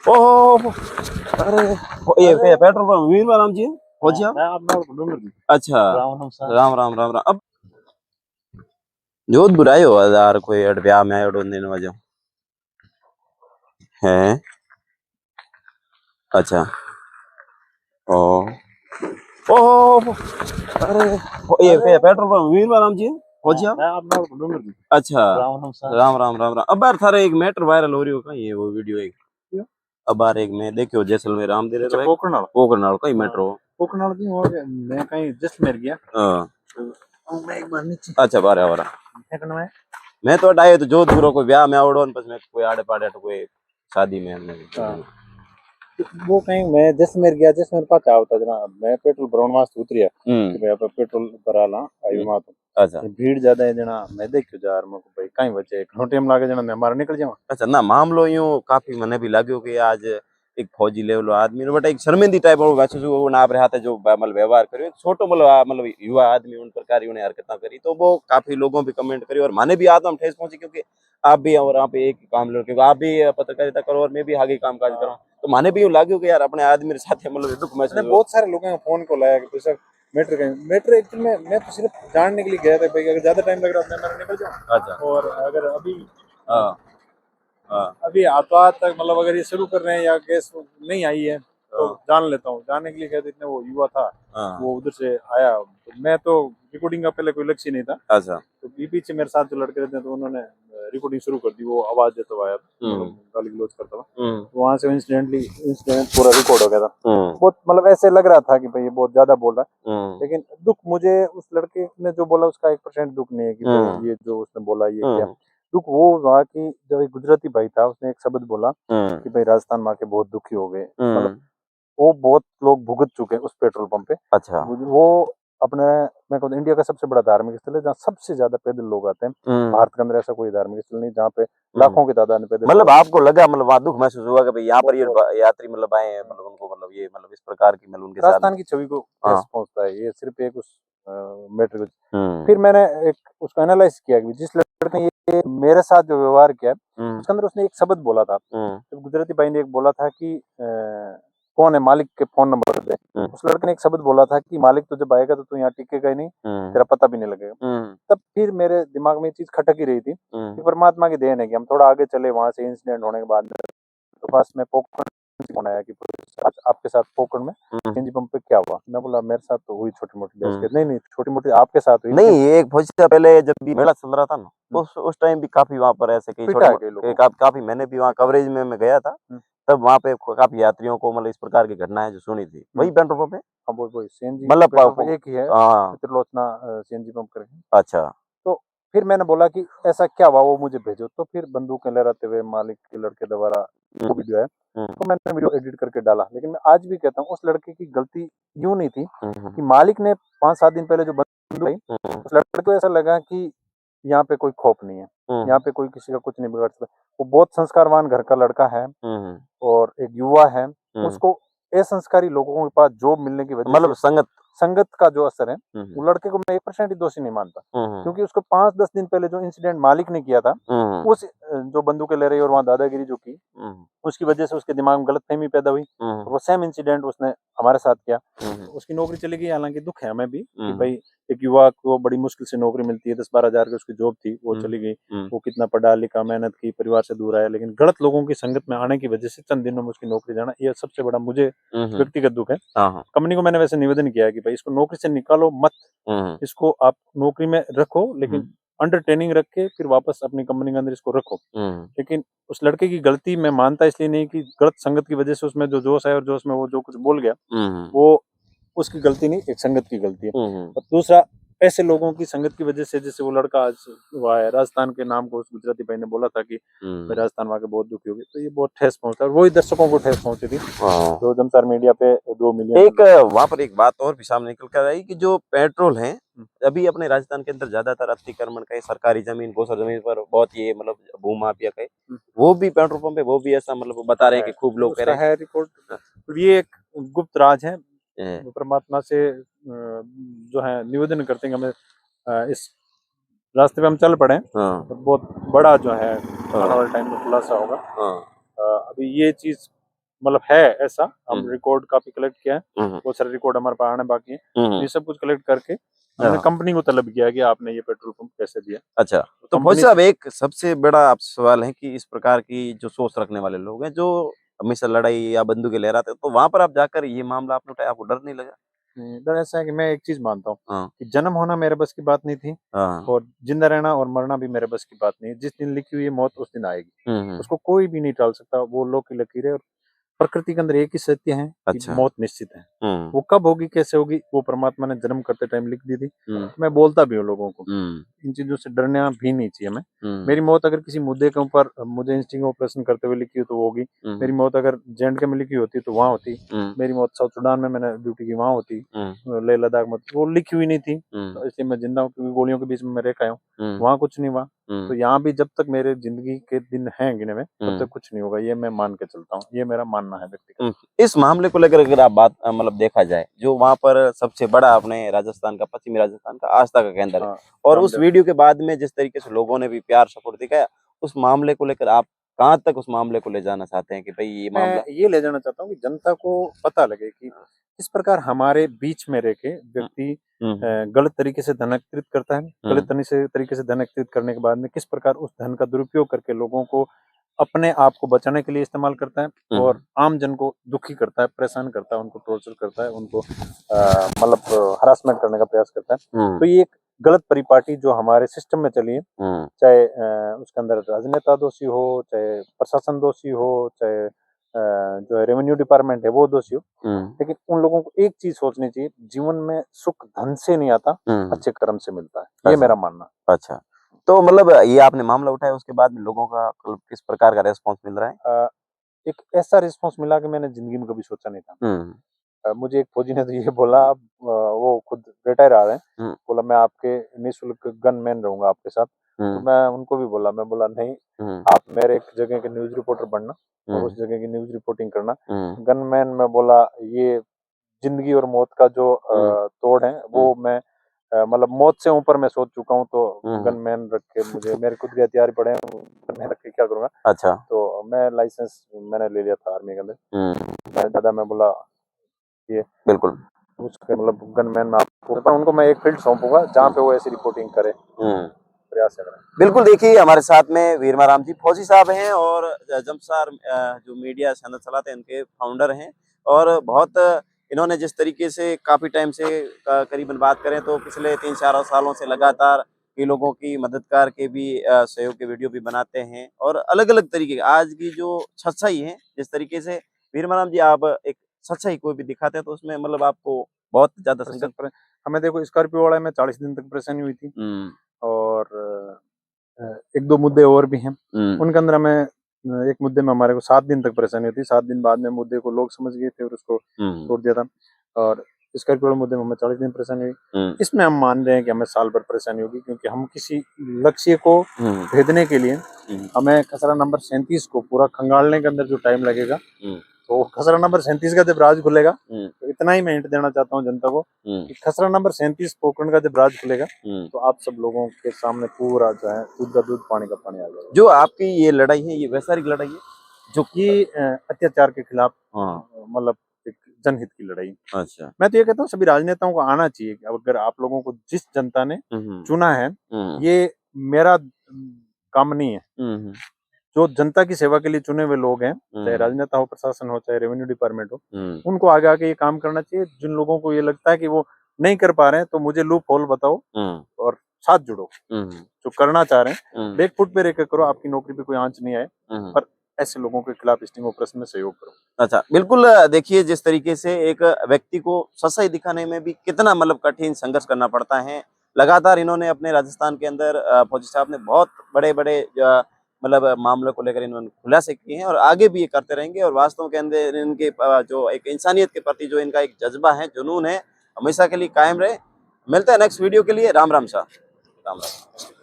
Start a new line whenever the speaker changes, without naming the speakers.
ओहो, अरे ये पेट्रोल पंप वीर राम जी पहुंचे आप?
मैं अपना ढूंढ रही।
अच्छा,
राम सा
राम राम राम राम। अब जोध बुराई हो यार, कोई अड़ ब्याह में अड़ दिन वजह है। अच्छा, ओ ओहो, अरे ये पेट्रोल पंप वीर राम जी पहुंचे आप?
मैं अपना ढूंढ रही।
अच्छा,
राम सा
राम राम राम राम। अब यार थारे एक मैटर वायरल हो रही हो कहीं, ये वो वीडियो एक अब बार एक मैं देखियो जैसलमेर राम दे
अच्छा
रहे
पोखरनाल
पोखरनाल कहीं मेट्रो।
पोखरनाल की हो गया। मैं कहीं जैसलमेर गया
हाँ,
तो मैं एक बार नीचे
अच्छा बारह बारह
क्या करना है।
मैं तो आए तो जोधपुर कोई ब्याह में आवड़ो न, बस मैं कोई आड़े पाड़े तो कोई शादी में हमने
हाँ, वो कहीं मैं जैसलमेर गया। जैसलमेर पाछा आवता जना मैं पेट्रोल भरवाने वास्ते उतरिया कि भाई आप पेट्रोल भरा ला आई वहां तो
अच्छा
भीड़ ज्यादा है जना। मैं देखियो जा रहा मैं भाई कहीं बचे घणो टाइम लागे जना मैं हमारा निकल जावा।
अच्छा ना मामलो यूं काफी मने भी लाग्यो कि आज एक फौजी लेवल आदमी ने बट एक शर्मिंदी टाइप वो वैसे जो वो ना रहा था जो मतलब व्यवहार करियो एक छोटो मतलब युवा आदमी उन प्रकार उन्हें हरकतें करी तो वो काफी लोगों भी कमेंट करी और माने भी आत्म ठेस पहुंची क्योंकि आप भी और आप एक ही काम लो क्योंकि आप भी पत्रकारिता करो और मैं भी आगे काम काज करूँ तो माने भी यूं लाग्यो कि यार अपने आदमी के साथ मतलब दुख
मैंने
महसूस हो।
बहुत सारे लोगों ने फोन को लाया कि सर मेट्रो कहीं मेट्रो एक्चुअली में मैं तो सिर्फ जानने के लिए गया था भाई अगर ज्यादा टाइम लग रहा था मैं निकल जाऊँ।
अच्छा
और अगर अभी
हाँ हाँ
अभी हाथों तक मतलब अगर ये शुरू कर रहे हैं या गैस नहीं आई है तो
हाँ
जान लेता हूँ। जानने के लिए कहते इतने वो युवा था
हाँ
वो उधर से आया तो मैं तो रिकॉर्डिंग का पहले कोई लक्ष्य नहीं था।
अच्छा
तो पीछे मेरे साथ जो लड़के रहते हैं तो उन्होंने रिकॉर्डिंग शुरू कर दी। वो आवाज देता हुआ आया मतलब गाली गलौज करता हुआ तो वहां से इंसिडेंट पूरा रिकॉर्ड हो गया था। बहुत मतलब ऐसे लग रहा था कि भाई ये बहुत ज्यादा बोल रहा है लेकिन दुख मुझे उस लड़के ने जो बोला उसका 1% दुख नहीं है कि भाई ये जो उसने बोला ये क्या दुख वो हुआ कि जब एक गुजराती भाई था उसने एक शब्द बोला कि भाई राजस्थान में आके बहुत दुखी हो गए। मतलब वो बहुत लोग भुगत चुके हैं उस पेट्रोल पंप पे।
अच्छा
वो अपने मैं कहूँ इंडिया का सबसे बड़ा धार्मिक स्थल है जहाँ सबसे ज्यादा पैदल लोग आते हैं। भारत के अंदर ऐसा कोई धार्मिक स्थल नहीं जहाँ पे लाखों की तादाद में पैदल
मतलब
लोग
आपको लगा मतलब वहाँ दुख महसूस हुआ कि भाई यहाँ पर ये यात्री मतलब आए हैं
आते हैं।
मतलब उनको मतलब ये मतलब इस प्रकार की मतलब उनके साथ
राजस्थान की छवि को
हाँ
ठेस पहुंचता है ये सिर्फ एक उस मैटर को। फिर मैंने एक उसको एनालाइज किया कि जिस लड़के ने ये मेरे साथ जो व्यवहार किया उसके अंदर उसने एक शब्द बोला था। तो गुजराती भाई ने एक बोला था कि कौन है मालिक के फोन नंबर दे। उस लड़के ने एक शब्द बोला था कि मालिक तो जब आएगा तो तू यहाँ टिकेगा ही नहीं तेरा पता भी नहीं लगेगा। तब फिर मेरे दिमाग में ये चीज खटक ही रही थी कि परमात्मा की देन है कि हम थोड़ा आगे चले वहां से इंसिडेंट होने के बाद तो पास में पोखरण फोन आया कि आज आपके साथ पोखरण में सीएनजी पंप पे क्या हुआ। मैं बोला मेरे साथ तो हुई छोटी मोटी बहस। नहीं नहीं छोटी मोटी आपके साथ हुई
नहीं
लेकिन
एक फौजी से पहले जब भी मेला चल रहा था ना तो उस टाइम भी काफी वहां पर ऐसे कई
पिटा
छोटे
है कई लोगों
काफी मैंने भी वहाँ कवरेज में मैं गया था तब वहां पे काफी यात्रियों को मतलब इस प्रकार की घटनाएं जो सुनी थी वही पेट्रोल पंप पे
हाँ वही सीएनजी
मतलब
पेट्रोल पंप एक ही है
हाँ
त्रिलोचना सीएनजी पंप करके।
अच्छा
तो फिर मैंने बोला कि ऐसा क्या हुआ वो मुझे भेजो। तो फिर बंदूकें लहराते हुए मालिक के लड़के द्वारा वो वीडियो है तो मैंने वीडियो एडिट करके डाला। लेकिन मैं आज भी कहता हूँ उस लड़के की गलती यूं नहीं थी कि मालिक ने 5-7 दिन पहले जो बंदूक आई उस लड़के को ऐसा लगा कि यहाँ पे कोई खौफ नहीं है यहाँ पे कोई किसी का कुछ नहीं बिगाड़ सकता। वो बहुत संस्कारवान घर का लड़का है और एक युवा है। उसको असंस्कारी लोगों के पास जॉब मिलने की वजह
मतलब
से संगत का जो असर है वो लड़के को मैं 1% ही दोषी नहीं मानता क्योंकि उसको 5-10 दिन पहले जो इंसिडेंट मालिक ने किया था उस जो बंदूकें ले रही और वहां दादागिरी जो की उसकी वजह से उसके दिमाग में गलतफहमी पैदा हुई। तो वो सेम इंसिडेंट उसने हमारे साथ किया। तो उसकी नौकरी चली गई। हालांकि दुख है हमें भी कि भाई एक युवा को बड़ी मुश्किल से नौकरी मिलती है 10-12 हजार की उसकी जॉब थी वो चली गई। वो कितना पढ़ा लिखा मेहनत की परिवार से दूर आया लेकिन गलत लोगों की संगत में आने की वजह से चंद दिनों में उसकी नौकरी जाना ये सबसे बड़ा मुझे व्यक्तिगत दुख है। कंपनी को मैंने वैसे निवेदन किया है कि भाई इसको नौकरी से निकालो मत इसको आप नौकरी में रखो लेकिन अंडर ट्रेनिंग रख के फिर वापस अपनी कंपनी के अंदर इसको रखो। लेकिन उस लड़के की गलती मैं मानता इसलिए नहीं कि गलत संगत की वजह से उसमें जो जोश है और जोश में वो जो कुछ बोल गया वो उसकी गलती नहीं एक संगत की गलती है। और दूसरा ऐसे लोगों की संगत की वजह से जैसे वो लड़का आज हुआ है राजस्थान के नाम को उस गुजराती भाई ने बोला था कि मैं राजस्थान वहां के बहुत दुखी होगी तो ये बहुत ठेस पहुंचता है। वही दर्शकों को ठेस पहुंची थी तो जमसार मीडिया पे 2 मिलियन
एक वहां पर एक बात और भी सामने निकल कर आई कि जो पेट्रोल है अभी अपने राजस्थान के अंदर ज्यादातर अतिक्रमण का सरकारी जमीन गोसर जमीन पर बहुत ये मतलब भूमाफिया का वो भी पेट्रोल पंप है वो भी ऐसा मतलब बता रहे हैं कि खूब लोग कह रहे
है रिकॉर्ड। ये एक गुप्त राज है
हैं
परमात्मा से जो है निवेदन करते हैं कि हमें इस रास्ते पे हम चल पड़े तो बहुत बड़ा जो है आने वाले टाइम में खुलासा होगा। अभी ये चीज मतलब है ऐसा, हम
हम्म।
रिकॉर्ड काफी कलेक्ट किया है, बहुत सारे रिकॉर्ड हमारे पास आने बाकी है। ये सब कुछ कलेक्ट करके हमने कंपनी को तलब किया कि आपने ये पेट्रोल पंप कैसे दिया।
अच्छा, तो फौजी साहब एक सबसे बड़ा आपसे सवाल है कि इस प्रकार की जो सोच रखने वाले लोग हैं, जो हमेशा लड़ाई या बंदूकें लहराते हैं, तो वहां पर आप जाकर ये मामला आपने उठाया, आपको डर नहीं लगा?
डर ऐसा है कि मैं एक चीज मानता हूँ
हाँ,
कि जन्म होना मेरे बस की बात नहीं थी,
हाँ,
और जिंदा रहना और मरना भी मेरे बस की बात नहीं है। जिस दिन लिखी हुई है मौत उस दिन आएगी, उसको कोई भी नहीं टाल सकता। वो लोग की लकीर है, और प्रकृति के अंदर एक ही सत्य है कि
अच्छा,
मौत निश्चित है। वो कब होगी, कैसे होगी, वो परमात्मा ने जन्म करते टाइम लिख दी थी। मैं बोलता भी हूँ लोगों को, इन चीजों से डरना भी नहीं चाहिए हमें। मेरी मौत अगर किसी मुद्दे के ऊपर मुझे इंस्टिंग ऑपरेशन करते हुए लिखी हो तो वो होगी। मेरी मौत अगर JNK में लिखी होती तो वहां होती। मेरी मौत साउथ सुडान में मैंने ड्यूटी की वहां होती। लेह लद्दाख में वो लिखी हुई नहीं थी, तो इसलिए मैं जिंदा हूँ, क्योंकि गोलियों के बीच में मैं रह आया हूँ। वहां कुछ नहीं हुआ, तो यहाँ भी जब तक मेरे जिंदगी के दिन हैं गिने में, तब तक कुछ नहीं होगा, ये मैं मान के चलता हूँ। ये मेरा मानना है व्यक्तिगत।
इस मामले को लेकर अगर आप बात मतलब देखा जाए, जो वहां पर सबसे बड़ा अपने राजस्थान का, पश्चिमी राजस्थान का आस्था का केंद्र है, और उस वीडियो के बाद में जिस तरीके से लोगों ने भी प्यार सपोर्ट दिखाया, उस मामले को लेकर आप कहाँ तक उस मामले को ले जाना चाहते हैं कि भाई ये मामला?
मैं ये ले जाना चाहता हूँ कि जनता को पता लगे कि किस प्रकार हमारे बीच में रह के व्यक्ति गलत तरीके से धन एकत्रित करता है। गलत तरीके से धन एकत्रित करने के बाद में किस प्रकार उस धन का दुरुपयोग करके लोगों को अपने आप को बचाने के लिए इस्तेमाल करता है, और आम जन को दुखी करता है, परेशान करता है, उनको टॉर्चर करता है, उनको मतलब हरासमेंट करने का प्रयास करता है। तो ये एक गलत परिपाटी जो हमारे सिस्टम में चली है, चाहे उसके अंदर राजनेता दोषी हो, चाहे प्रशासन दोषी हो, चाहे जो है रेवेन्यू डिपार्टमेंट है वो दोषी हो, लेकिन उन लोगों को एक चीज सोचनी चाहिए, जीवन में सुख धन से नहीं आता, अच्छे कर्म से मिलता है। ये मेरा मानना।
अच्छा, तो मतलब ये आपने मामला उठाया, उसके बाद में लोगों का किस प्रकार का रेस्पॉन्स मिल रहा है?
एक ऐसा रिस्पॉन्स मिला कि मैंने जिंदगी में कभी सोचा नहीं था। मुझे एक फौजी ने तो ये बोला, अब वो खुद रिटायर आ रहे हैं, बोला मैं आपके निःशुल्क गनमैन रहूंगा आपके साथ। तो मैं उनको भी बोला, मैं बोला नहीं, आप मेरे एक जगह के न्यूज रिपोर्टर बनना और उस जगह की न्यूज रिपोर्टिंग करना। गनमैन में बोला ये जिंदगी और मौत का जो तोड़ है वो मैं मतलब मौत से ऊपर मैं सोच चुका हूँ, तो गनमैन रख के मुझे मेरे खुद के हथियार पड़े हैं, मैं रख के क्या करूंगा।
अच्छा,
तो मैं लाइसेंस मैंने ले लिया था आर्मी के अंदर। दादा मैं बोला ये
बिल्कुल
उसके मतलब गनमैन में आपको, पर उनको मैं एक फील्ड सौंपूंगा जहाँ पे वो ऐसी रिपोर्टिंग करे, प्रयास करें।
बिल्कुल, देखिए हमारे साथ में वीरमाराम जी फौजी साहब हैं, और जमसार जो मीडिया चैनल चलाते हैं उनके फाउंडर हैं, और बहुत इन्होंने जिस तरीके से काफ़ी टाइम से करीबन बात करें तो पिछले 3-4 सालों से लगातार कई लोगों की मदद करके भी सहयोग के वीडियो भी बनाते हैं, और अलग-अलग तरीके के आज की जो सच्चाई है, जिस तरीके से वीरमाराम जी आप एक सच्चाई कोई भी दिखाते हैं तो उसमें मतलब आपको बहुत ज़्यादा संघर्ष।
हमें देखो स्कॉर्पियो वाला में 40 दिन तक परेशानी हुई थी, और एक दो मुद्दे और भी हैं उनके अंदर हमें एक मुद्दे में हमारे को 7 दिन तक परेशानी होती। 7 दिन बाद में मुद्दे को लोग समझ गए थे और उसको छोड़ दिया था, और स्कॉर्पियो मुद्दे में हमें 40 दिन परेशानी हुई। इसमें हम मान रहे हैं कि हमें साल भर परेशानी होगी, क्योंकि हम किसी लक्ष्य को भेदने के लिए हमें खसरा नंबर 37 को पूरा खंगालने के अंदर जो टाइम लगेगा, तो खसरा नंबर 37 का जब राज खुलेगा, तो इतना ही मैं हिंट देना चाहता हूँ जनता को कि खसरा नंबर 37 पोखरण का जब राज खुलेगा, तो आप सब लोगों के सामने पूरा जो है दूध का दूध पानी का पानी आ जाएगा।
जो आपकी ये लड़ाई है, ये वैचारिक लड़ाई है
जो कि अत्याचार के खिलाफ, मतलब एक जनहित की लड़ाई।
अच्छा,
मैं तो ये कहता हूँ सभी राजनेताओं को आना चाहिए, अगर आप लोगों को जिस जनता ने चुना है, ये मेरा काम नहीं है। जो जनता की सेवा के लिए चुने हुए लोग हैं, चाहे राजनेता हो, प्रशासन हो, चाहे रेवेन्यू डिपार्टमेंट हो, उनको आगे आके ये काम करना चाहिए। जिन लोगों को ये लगता है कि वो नहीं कर पा रहे हैं, तो मुझे लूप होल बताओ और साथ जुड़ो। जो करना चाह रहे हैं बैक फुट पे रहकर करो, आपकी नौकरी पे कोई आंच नहीं आए, पर ऐसे लोगों के खिलाफ स्टिंग ऑपरेशन में सहयोग करो।
अच्छा, बिल्कुल, देखिए जिस तरीके से एक व्यक्ति को सच्चाई दिखाने में भी कितना मतलब कठिन संघर्ष करना पड़ता है। लगातार इन्होंने अपने राजस्थान के अंदर फौजी साहब ने बहुत बड़े-बड़े मतलब मामलों को लेकर इन्होंने खुलासे किए हैं, और आगे भी ये करते रहेंगे, और वास्तव के अंदर इनके जो एक इंसानियत के प्रति जो इनका एक जज्बा है, जुनून है, हमेशा के लिए कायम रहे। मिलते हैं नेक्स्ट वीडियो के लिए। राम राम साहब। राम राम।